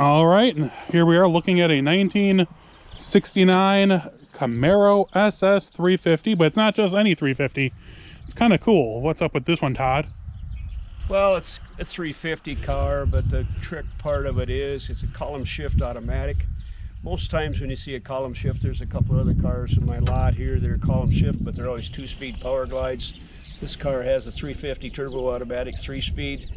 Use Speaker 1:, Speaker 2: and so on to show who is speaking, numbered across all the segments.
Speaker 1: All right, and here we are looking at a 1969 Camaro Ss 350, but it's not just any 350. It's kind of cool. What's up with this one, Todd?
Speaker 2: Well, it's a 350 car, but the trick part of it is it's a column shift automatic. Most times when you see a column shift, there's a couple other cars in my lot here that are column shift, but they're always 2-speed power glides. This car has a 350 turbo automatic 3-speed.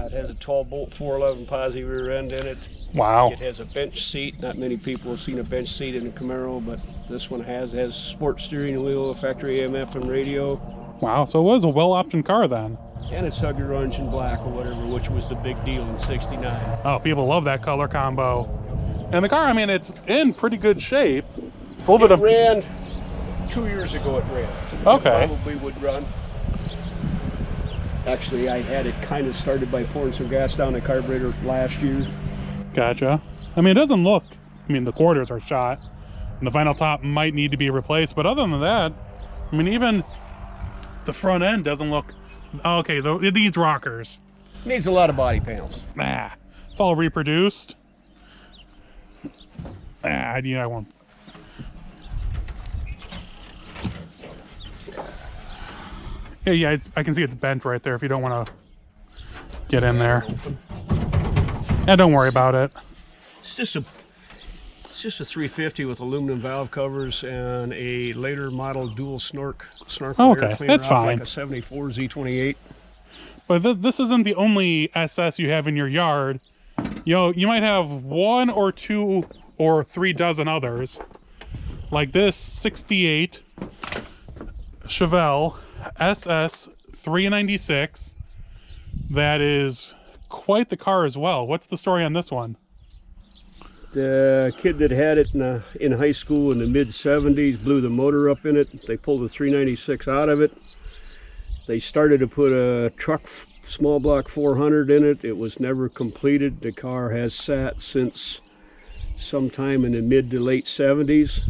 Speaker 2: It has a 12-bolt 411 posi rear end in it.
Speaker 1: Wow.
Speaker 2: It has a bench seat. Not many people have seen a bench seat in a Camaro, but this one has. It has sports steering wheel, factory AM/FM radio.
Speaker 1: Wow, so it was a well-optioned car then.
Speaker 2: And it's Hugger orange and black or whatever, which was the big deal in '69.
Speaker 1: Oh, people love that color combo. And the car, I mean, it's in pretty good shape. It's a little bit of...
Speaker 2: ran 2 years ago. It ran.
Speaker 1: Okay.
Speaker 2: It probably would run. Actually, I had it kind of started by pouring some gas down the carburetor last year.
Speaker 1: Gotcha. I mean, it doesn't look... I mean, the quarters are shot. And the vinyl top might need to be replaced. But other than that, I mean, even the front end doesn't look... Okay, it needs rockers.
Speaker 2: It needs a lot of body panels.
Speaker 1: Ah, it's all reproduced. Ah, I won't. Yeah, I can see it's bent right there if you don't want to get in there. Yeah, don't worry about it.
Speaker 2: It's just a 350 with aluminum valve covers and a later model dual snorkel air cleaner
Speaker 1: that's fine.
Speaker 2: like a 74 Z28.
Speaker 1: But this isn't the only SS you have in your yard. You know, you might have 1 or 2 or 3 dozen others. Like this 68 Chevelle Ss 396. That is quite the car as well. What's the story on this one?
Speaker 2: The kid that had it in high school in the mid-70s blew the motor up in it. They pulled the 396 out of it. They started to put a truck small block 400 in it. It was never completed. The car has sat since sometime in the mid to late 70s.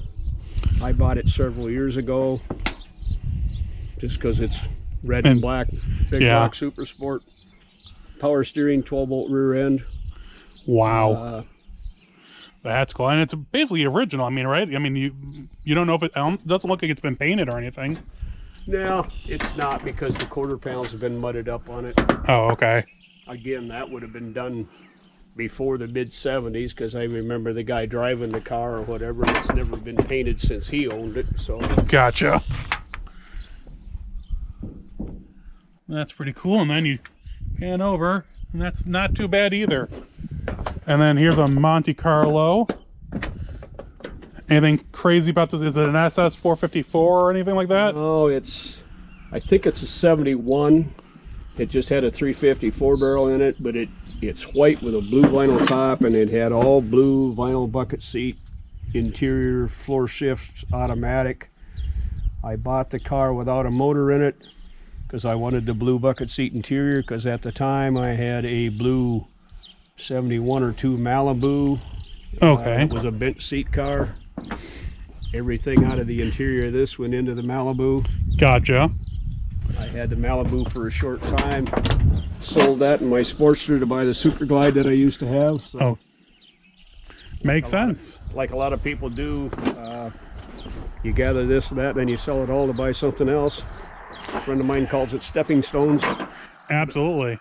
Speaker 2: I bought it several years ago just because it's red and black, big block super sport, power steering, 12-bolt rear end.
Speaker 1: Wow. That's cool. And it's basically original. I mean, right? I mean, you don't know if it doesn't look like it's been painted or anything.
Speaker 2: No, it's not, because the quarter panels have been mudded up on it.
Speaker 1: Oh, okay.
Speaker 2: Again, that would have been done before the mid-70s, because I remember the guy driving the car or whatever. It's never been painted since he owned it. So
Speaker 1: gotcha. That's pretty cool. And then you pan over, and that's not too bad either. And then here's a Monte Carlo. Anything crazy about this? Is it an SS 454 or anything like that?
Speaker 2: No, I think it's a 71. It just had a 350 4-barrel in it, but it's white with a blue vinyl top, and it had all blue vinyl bucket seat, interior floor shift automatic. I bought the car without a motor in it because I wanted the blue bucket seat interior, because at the time I had a blue 71 or 2 Malibu.
Speaker 1: Okay.
Speaker 2: It was a bench seat car. Everything out of the interior of this went into the Malibu.
Speaker 1: Gotcha.
Speaker 2: I had the Malibu for a short time. Sold that in my Sportster to buy the Super Glide that I used to have. So
Speaker 1: oh, makes sense.
Speaker 2: Like a lot of people do. You gather this and that, then you sell it all to buy something else. A friend of mine calls it stepping stones.
Speaker 1: Absolutely.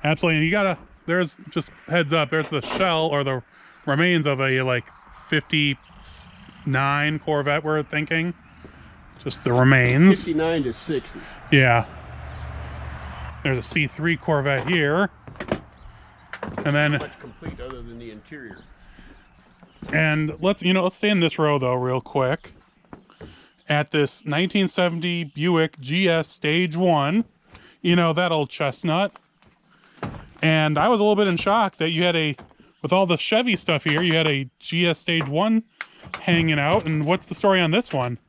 Speaker 1: Absolutely. And you gotta, there's just heads up, there's the shell or the remains of a like 59 Corvette, we're thinking. Just the remains.
Speaker 2: 59 to 60.
Speaker 1: Yeah. There's a C3 Corvette here. And then
Speaker 2: Not much complete other than the interior.
Speaker 1: And let's stay in this row though real quick. At this 1970 Buick GS Stage 1, that old chestnut. And I was a little bit in shock that you had with all the Chevy stuff here, you had a GS Stage 1 hanging out. And what's the story on this one?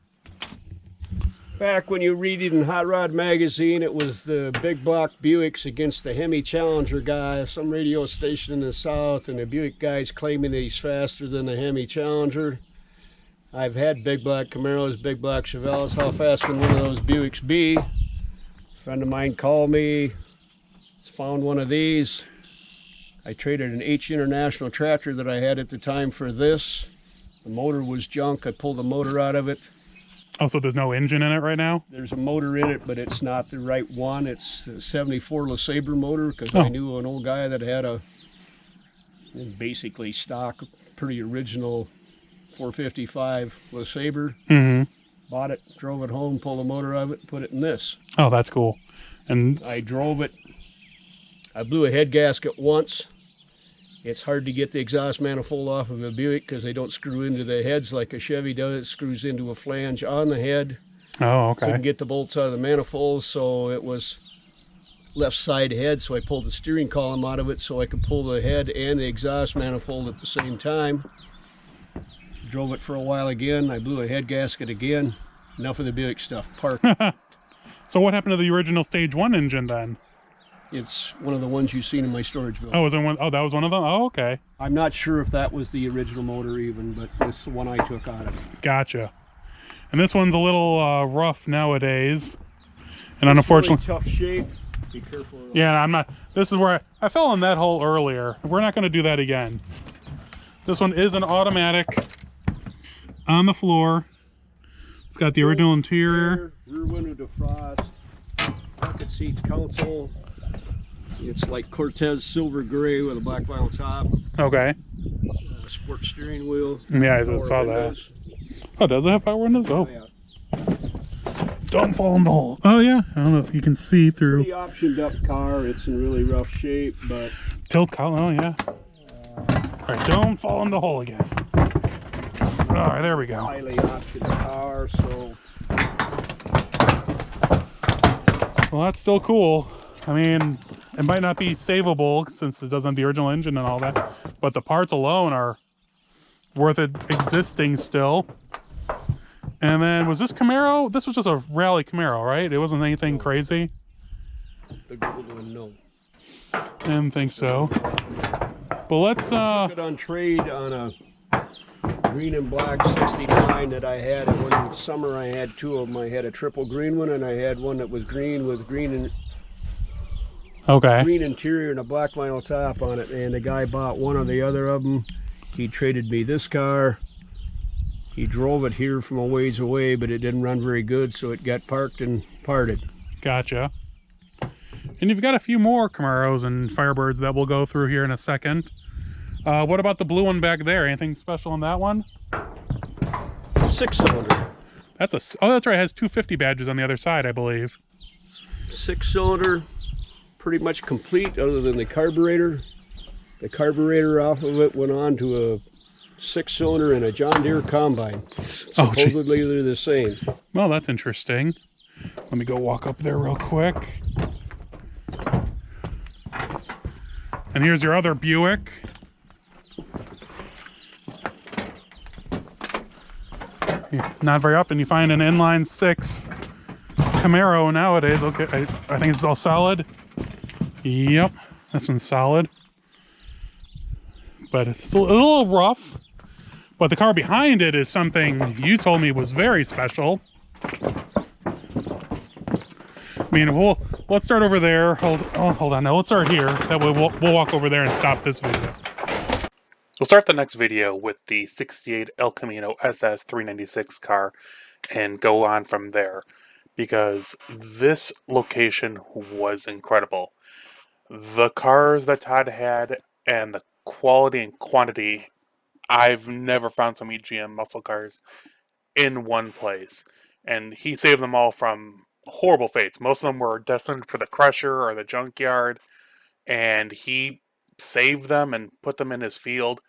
Speaker 2: Back when you read it in Hot Rod magazine, it was the big block Buicks against the Hemi Challenger guy, some radio station in the South, and the Buick guy's claiming that he's faster than the Hemi Challenger. I've had big black Camaros, big black Chevelles. How fast can one of those Buicks be? A friend of mine called me, found one of these. I traded an H International tractor that I had at the time for this. The motor was junk. I pulled the motor out of it.
Speaker 1: Oh, so there's no engine in it right now?
Speaker 2: There's a motor in it, but it's not the right one. It's a 74 LeSabre motor, because I knew an old guy that had a basically stock, pretty original 455 LeSabre.
Speaker 1: Mm-hmm.
Speaker 2: Bought it, drove it home, pulled the motor out of it, put it in this.
Speaker 1: Oh, that's cool. And
Speaker 2: I drove it. I blew a head gasket once. It's hard to get the exhaust manifold off of a Buick because they don't screw into the heads like a Chevy does. It screws into a flange on the head.
Speaker 1: Oh, okay.
Speaker 2: Couldn't get the bolts out of the manifold, so it was left side head, so I pulled the steering column out of it so I could pull the head and the exhaust manifold at the same time. Drove it for a while again. I blew a head gasket again. Enough of the Buick stuff. Parked.
Speaker 1: So what happened to the original Stage 1 engine then?
Speaker 2: It's one of the ones you've seen in my storage building.
Speaker 1: Oh, was there one? Oh, that was one of them? Oh, okay.
Speaker 2: I'm not sure if that was the original motor even, but it's the one I took out of it.
Speaker 1: Gotcha. And this one's a little rough nowadays. And unfortunately...
Speaker 2: Really tough shape. Be careful.
Speaker 1: Yeah, I'm not... This is where I fell in that hole earlier. We're not going to do that again. This one is an automatic on the floor. It's got the original interior.
Speaker 2: Rear window defrost. Bucket seats console. It's like Cortez silver gray with a black vinyl top.
Speaker 1: Okay.
Speaker 2: Sport steering wheel.
Speaker 1: Yeah, I saw that. Oh, does it have power windows? Oh.
Speaker 2: Yeah.
Speaker 1: Don't fall in the hole. Oh, yeah. I don't know if you can see through.
Speaker 2: Pretty optioned up car. It's in really rough shape, but...
Speaker 1: Tilt column, oh, yeah. All right, don't fall in the hole again. All right, there we go.
Speaker 2: Highly optioned car, so...
Speaker 1: Well, that's still cool. I mean, it might not be savable since it doesn't have the original engine and all that, but the parts alone are worth it existing still. And then, was this Camaro? This was just a rally Camaro, right? It wasn't anything crazy?
Speaker 2: The gold one, no.
Speaker 1: I didn't think so. But let's...
Speaker 2: Took it on trade on a green and black 69 that I had. And one summer I had two of them. I had a triple green one, and I had one that was green with green and green interior and a black vinyl top on it. And the guy bought one or the other of them. He traded me this car. He drove it here from a ways away, but it didn't run very good, so it got parked and parted.
Speaker 1: Gotcha. And you've got a few more Camaros and Firebirds that we'll go through here in a second. What about the blue one back there? Anything special on that one?
Speaker 2: 6-cylinder.
Speaker 1: That's a... Oh, that's right. It has 250 badges on the other side, I believe.
Speaker 2: 6-cylinder, pretty much complete other than the carburetor. The carburetor off of it went on to a 6-cylinder and a John Deere combine. Supposedly they're the same.
Speaker 1: Well, that's interesting. Let me go walk up there real quick. And here's your other Buick. Yeah, not very often you find an inline 6 Camaro nowadays. Okay, I think it's all solid. Yep, this one's solid. But it's a little rough. But the car behind it is something you told me was very special. I mean, let's start over there. Hold on. Now let's start here. That way we'll walk over there and stop this video. We'll start the next video with the 68 El Camino SS 396 car and go on from there, because this location was incredible. The cars that Todd had and the quality and quantity, I've never found so many GM muscle cars in one place. And he saved them all from horrible fates. Most of them were destined for the crusher or the junkyard, and he saved them and put them in his field.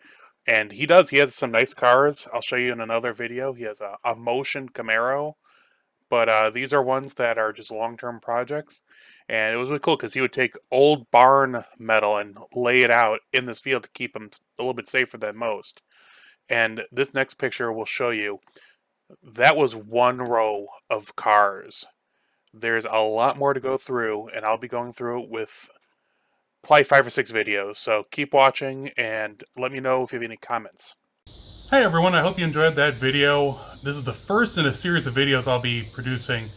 Speaker 1: And he has some nice cars. I'll show you in another video. He has a Motion Camaro, but these are ones that are just long-term projects. And it was really cool because he would take old barn metal and lay it out in this field to keep them a little bit safer than most. And this next picture will show you that was one row of cars. There's a lot more to go through, and I'll be going through it with probably 5 or 6 videos. So keep watching and let me know if you have any comments. Hey everyone, I hope you enjoyed that video. This is the first in a series of videos I'll be producing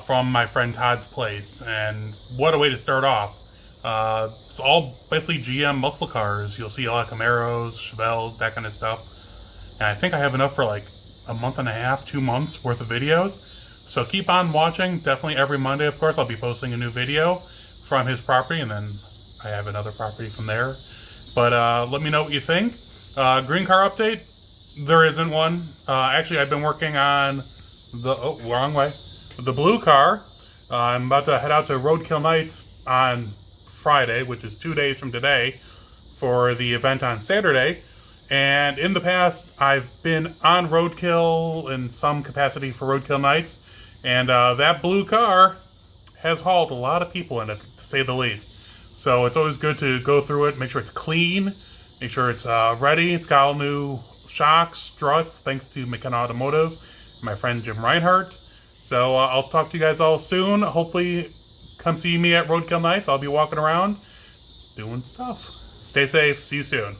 Speaker 1: from my friend Todd's place, and what a way to start off. So It's all basically GM muscle cars. You'll see a lot of Camaros, Chevelles, that kind of stuff. And I think I have enough for like a month and a half, 2 months worth of videos. So keep on watching. Definitely every Monday, of course, I'll be posting a new video from his property, and then I have another property from there. But let me know what you think. Green car update, there isn't one. Actually, I've been working on the blue car. I'm about to head out to Roadkill Nights on Friday, which is 2 days from today, for the event on Saturday. And in the past, I've been on Roadkill in some capacity for Roadkill Nights, and that blue car has hauled a lot of people in it, to say the least. So it's always good to go through it, make sure it's clean, make sure it's ready. It's got all new shocks, struts, thanks to MCACN Automotive, my friend Jim Reinhardt. So I'll talk to you guys all soon. Hopefully come see me at Roadkill Nights. I'll be walking around doing stuff. Stay safe. See you soon.